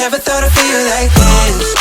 never thought I'd feel like this.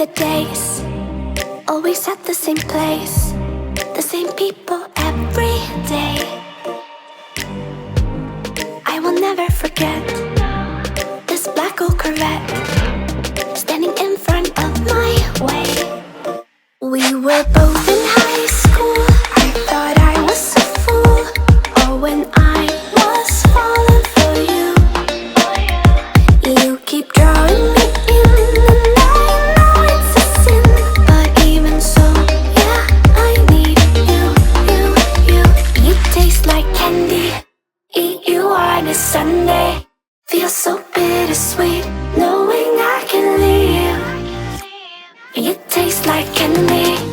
the days, always at the same place, the same people every day. I will never forget this black old Corvette standing in front of my way. We were both in high school. I thought I was a fool. Oh, when I was falling for you, you keep drawing me in, and I know it's a sin, but even so, yeah, I need you. You taste like candy. Eat you on a Sunday. Feels so bittersweet knowing I can leave. You taste like candy.